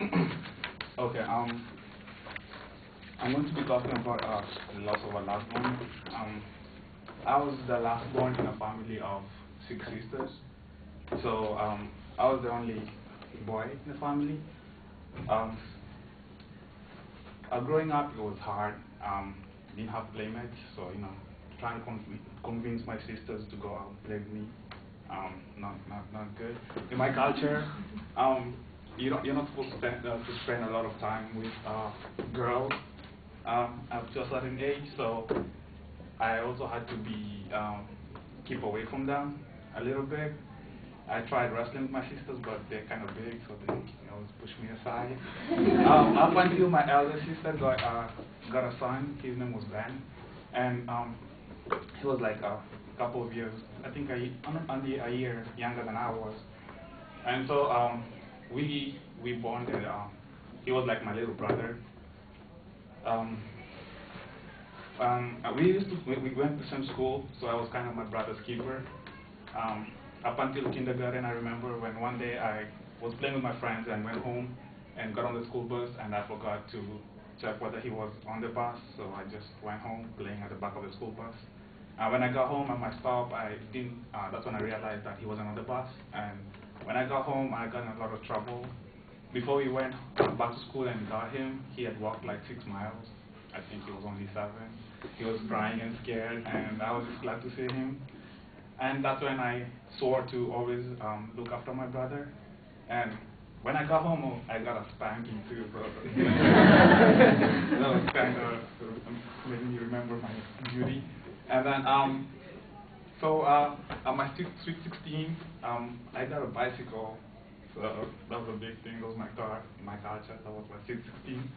Okay, I'm going to be talking about the loss of a loved one. I was the last born in a family of 6 sisters, so I was the only boy in the family. Um, Growing up, it was hard. Didn't have playmates, so trying to convince my sisters to go out and play with me. Not good. In my culture, you're not supposed to spend a lot of time with girls up to a certain age, so I also had to be keep away from them a little bit. I tried wrestling with my sisters, but they're kind of big, so they always push me aside. Up until my elder sister got a son. His name was Ben, and he was like a couple of years, I think only a year younger than I was. And so we bonded. He was like my little brother. Um, we went to the same school, so I was kind of my brother's keeper. Up until kindergarten, I remember when one day I was playing with my friends and went home and got on the school bus, and I forgot to check whether he was on the bus, so I just went home playing at the back of the school bus. When I got home at my stop, I didn't. That's when I realized that he wasn't on the bus, and when I got home, I got in a lot of trouble. Before we went back to school and got him, he had walked like 6 miles. I think he was only 7. He was crying and scared, and I was just glad to see him. And that's when I swore to always look after my brother. And when I got home, I got a spanking too. So that was kind of made me remember my duty. And then, at my sweet 16, I got a bicycle. So that was a big thing. That was my car, my culture. That was my sweet 16.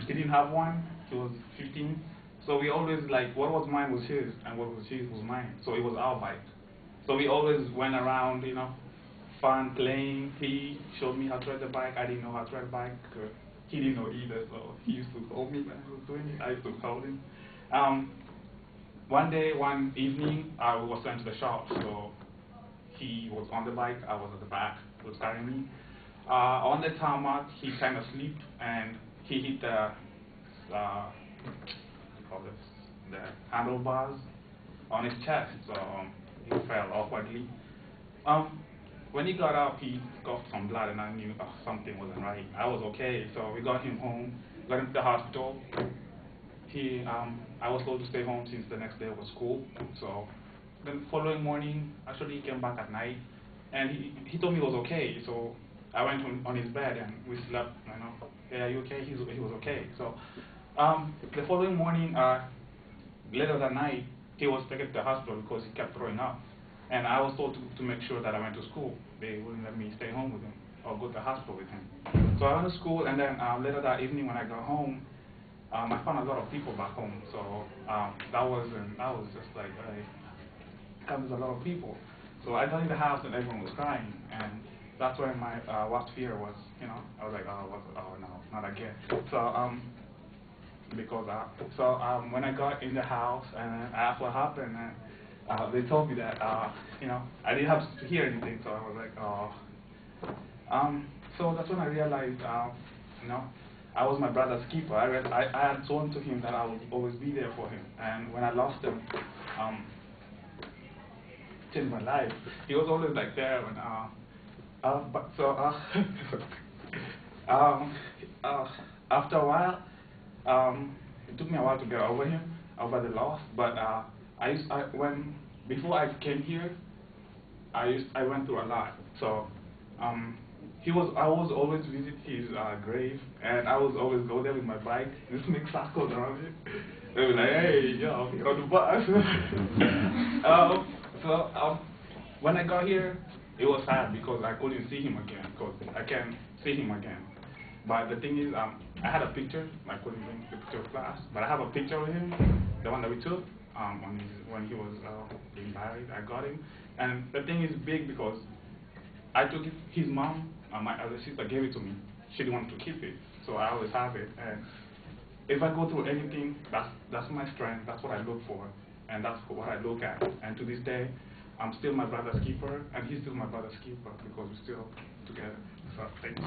He didn't have one. He was 15. So we always, like, what was mine was his, and what was his was mine. So it was our bike. So we always went around, fun, playing. He showed me how to ride the bike. I didn't know how to ride a bike. He didn't know either, so he used to hold me when I was doing it. I used to hold him. One evening, I was going to the shop, so he was on the bike. I was at the back. He was carrying me. On the tarmac, he kind of slipped, and he hit the handlebars on his chest, so he fell awkwardly. When he got up, he coughed some blood, and I knew something wasn't right. I was okay, so we got him home, got him to the hospital. I was told to stay home since the next day was school. So the following morning, actually, he came back at night, and he told me he was okay. So I went on his bed, and we slept. Hey, are you okay? He was okay. So the following morning, later that night, he was taken to the hospital because he kept throwing up. And I was told to make sure that I went to school. They wouldn't let me stay home with him or go to the hospital with him. So I went to school, and then later that evening when I got home, I found a lot of people back home. So that was just like, there's a lot of people. So I got in the house and everyone was crying, and that's when my worst fear was, I was like, oh no, not again. So when I got in the house and I asked what happened, and they told me that I didn't have to hear anything. So I was like, oh. So that's when I realized, I was my brother's keeper. I had sworn to him that I would always be there for him, and when I lost him, changed my life. He was always like there when um, uh, after a while, it took me a while to get over him, over the loss. But before I came here, I went through a lot. So I was always visit his grave, and I was always go there with my bike, just make circles around it. They were like, hey, yo, you're on the bus. When I got here, it was sad because I couldn't see him again, because I can't see him again. But the thing is, I had a picture. I couldn't bring the picture of class, but I have a picture of him, the one that we took when he was being buried. I got him, and the thing is big because I took it. His mom, my other sister, gave it to me. She didn't want to keep it, so I always have it. And if I go through anything, that's my strength. That's what I look for, and that's what I look at. And to this day, I'm still my brother's keeper, and he's still my brother's keeper because we're still together. So thank you.